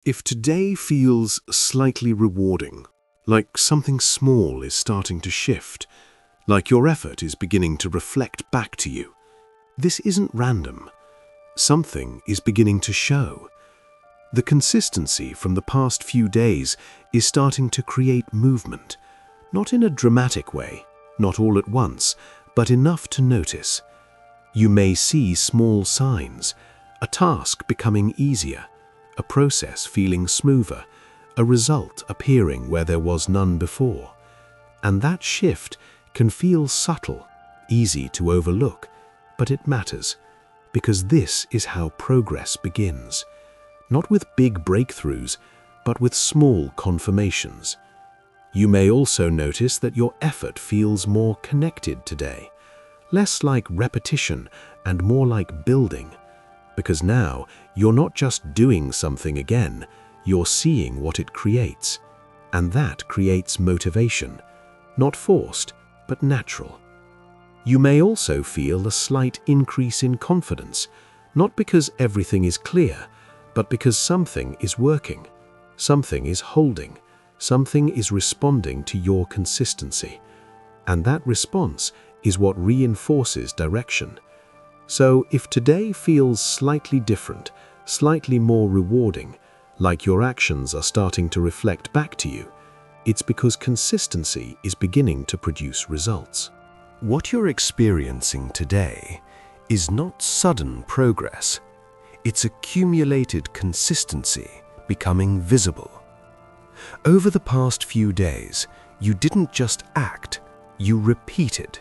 If today feels slightly rewarding, like something small is starting to shift, like your effort is beginning to reflect back to you, this isn't random. Something is beginning to show. The consistency from the past few days is starting to create movement, not in a dramatic way, not all at once, but enough to notice. You may see small signs, a task becoming easier, a process feeling smoother, a result appearing where there was none before. And that shift can feel subtle, easy to overlook, but it matters, because this is how progress begins. Not with big breakthroughs, but with small confirmations. You may also notice that your effort feels more connected today, less like repetition and more like building. Because now, you're not just doing something again, you're seeing what it creates. And that creates motivation, not forced, but natural. You may also feel a slight increase in confidence, not because everything is clear, but because something is working, something is holding, something is responding to your consistency. And that response is what reinforces direction. So if today feels slightly different, slightly more rewarding, like your actions are starting to reflect back to you, it's because consistency is beginning to produce results. What you're experiencing today is not sudden progress. It's accumulated consistency becoming visible. Over the past few days, you didn't just act, you repeated.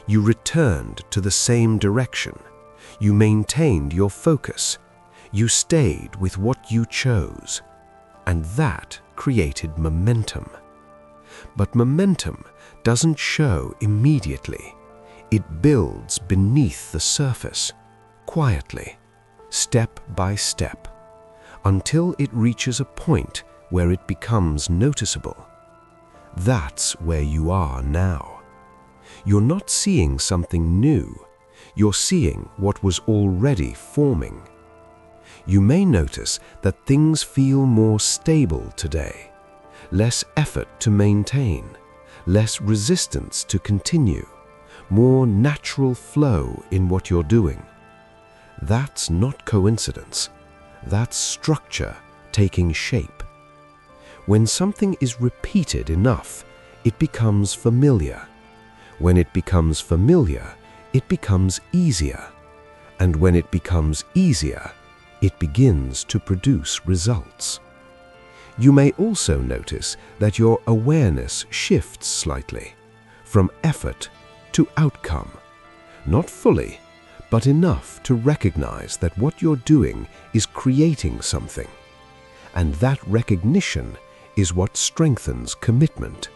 You returned to the same direction. You maintained your focus. You stayed with what you chose. And that created momentum. But momentum doesn't show immediately. It builds beneath the surface, quietly, step by step, until it reaches a point where it becomes noticeable. That's where you are now. You're not seeing something new, you're seeing what was already forming. You may notice that things feel more stable today, less effort to maintain, less resistance to continue, more natural flow in what you're doing. That's not coincidence, that's structure taking shape. When something is repeated enough, it becomes familiar. When it becomes familiar, it becomes easier. And when it becomes easier, it begins to produce results. You may also notice that your awareness shifts slightly, from effort to outcome. Not fully, but enough to recognize that what you're doing is creating something. And that recognition is what strengthens commitment.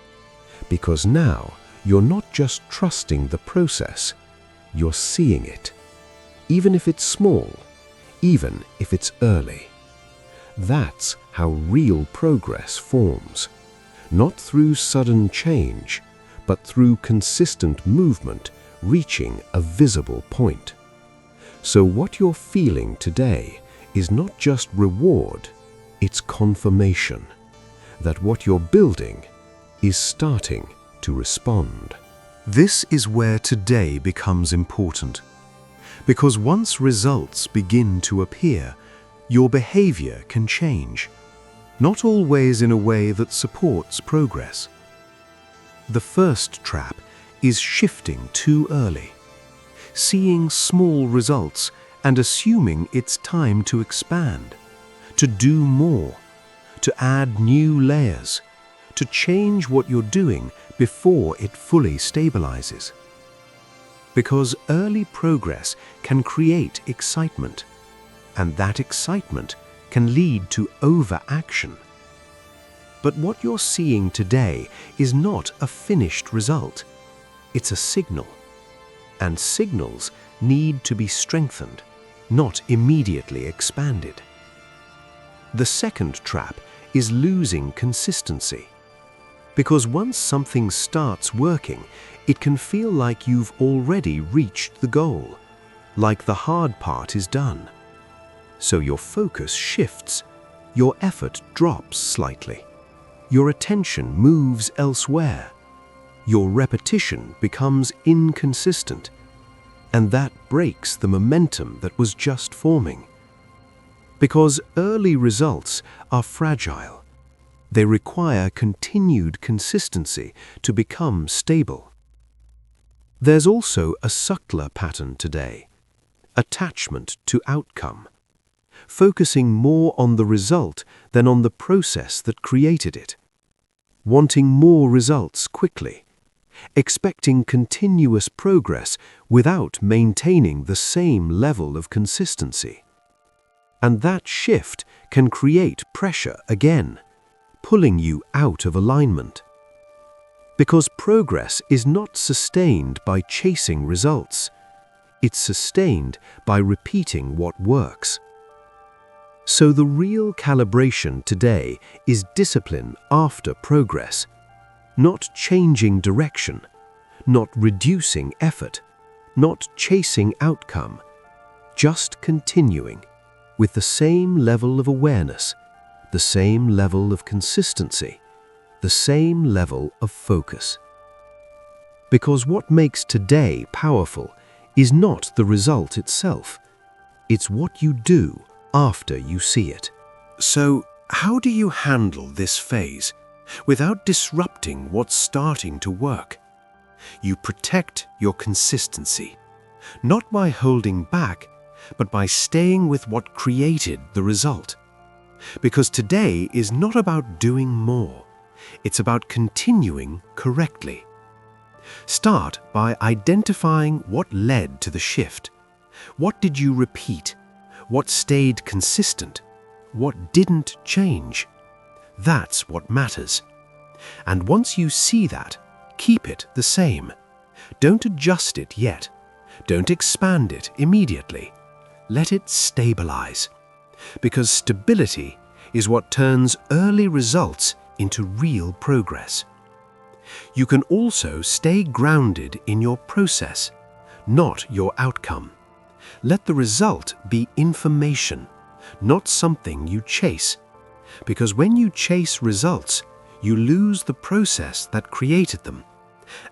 Because now, you're not just trusting the process, you're seeing it. Even if it's small, even if it's early. That's how real progress forms. Not through sudden change, but through consistent movement reaching a visible point. So what you're feeling today is not just reward, it's confirmation that what you're building is starting to respond. This is where today becomes important, because once results begin to appear, your behavior can change, not always in a way that supports progress. The first trap is shifting too early, seeing small results and assuming it's time to expand, to do more, to add new layers, to change what you're doing before it fully stabilizes. Because early progress can create excitement, and that excitement can lead to overaction. But what you're seeing today is not a finished result. It's a signal. And signals need to be strengthened, not immediately expanded. The second trap is losing consistency. Because once something starts working, it can feel like you've already reached the goal, like the hard part is done. So your focus shifts, your effort drops slightly. Your attention moves elsewhere. Your repetition becomes inconsistent, and that breaks the momentum that was just forming. Because early results are fragile. They require continued consistency to become stable. There's also a subtler pattern today: attachment to outcome, focusing more on the result than on the process that created it, wanting more results quickly, expecting continuous progress without maintaining the same level of consistency. And that shift can create pressure again, pulling you out of alignment. Because progress is not sustained by chasing results. It's sustained by repeating what works. So the real calibration today is discipline after progress, not changing direction, not reducing effort, not chasing outcome, just continuing with the same level of awareness, the same level of consistency, the same level of focus. Because what makes today powerful is not the result itself. It's what you do after you see it. So, how do you handle this phase without disrupting what's starting to work? You protect your consistency, not by holding back, but by staying with what created the result. Because today is not about doing more, it's about continuing correctly. Start by identifying what led to the shift. What did you repeat? What stayed consistent? What didn't change? That's what matters. And once you see that, keep it the same. Don't adjust it yet. Don't expand it immediately. Let it stabilize. Because stability is what turns early results into real progress. You can also stay grounded in your process, not your outcome. Let the result be information, not something you chase. Because when you chase results, you lose the process that created them.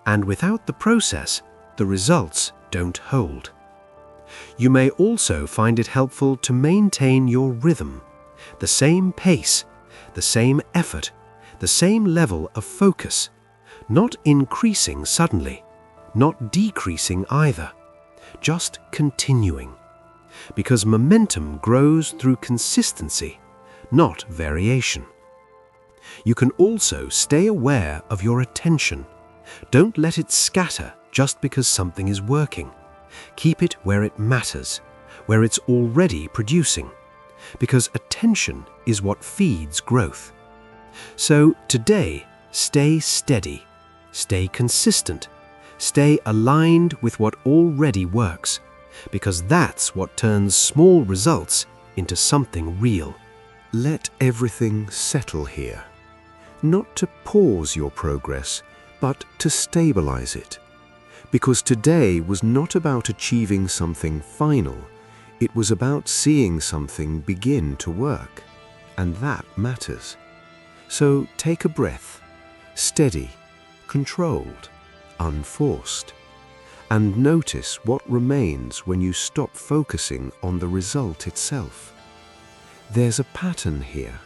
And without the process, the results don't hold. You may also find it helpful to maintain your rhythm, the same pace, the same effort, the same level of focus, not increasing suddenly, not decreasing either, just continuing. Because momentum grows through consistency, not variation. You can also stay aware of your attention. Don't let it scatter just because something is working. Keep it where it matters, where it's already producing, because attention is what feeds growth. So today, stay steady, stay consistent, stay aligned with what already works, because that's what turns small results into something real. Let everything settle here. Not to pause your progress, but to stabilize it. Because today was not about achieving something final, it was about seeing something begin to work. And that matters. So take a breath, steady, controlled, unforced, and notice what remains when you stop focusing on the result itself. There's a pattern here,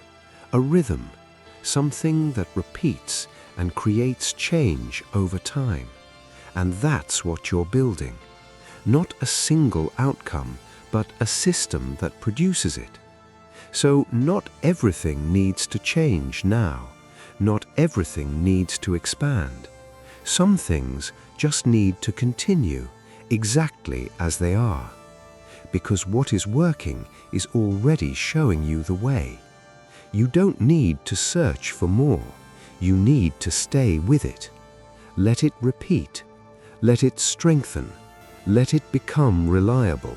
a rhythm, something that repeats and creates change over time. And that's what you're building. Not a single outcome, but a system that produces it. So not everything needs to change now. Not everything needs to expand. Some things just need to continue exactly as they are. Because what is working is already showing you the way. You don't need to search for more. You need to stay with it. Let it repeat. Let it strengthen. Let it become reliable.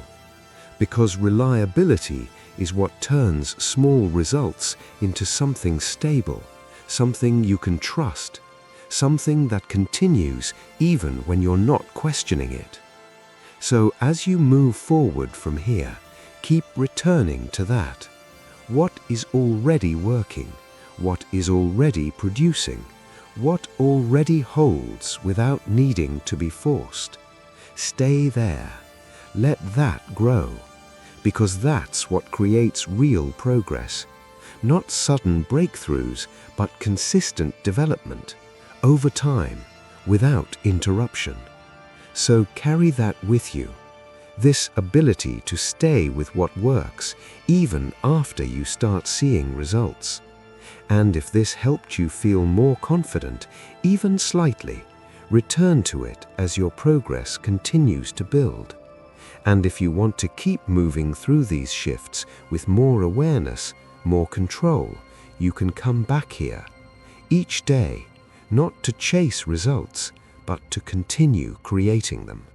Because reliability is what turns small results into something stable, something you can trust, something that continues even when you're not questioning it. So as you move forward from here, keep returning to that. What is already working? What is already producing? What already holds without needing to be forced? Stay there. Let that grow, because that's what creates real progress. Not sudden breakthroughs, but consistent development, over time, without interruption. So carry that with you, this ability to stay with what works, even after you start seeing results. And if this helped you feel more confident, even slightly, return to it as your progress continues to build. And if you want to keep moving through these shifts with more awareness, more control, you can come back here, each day, not to chase results, but to continue creating them.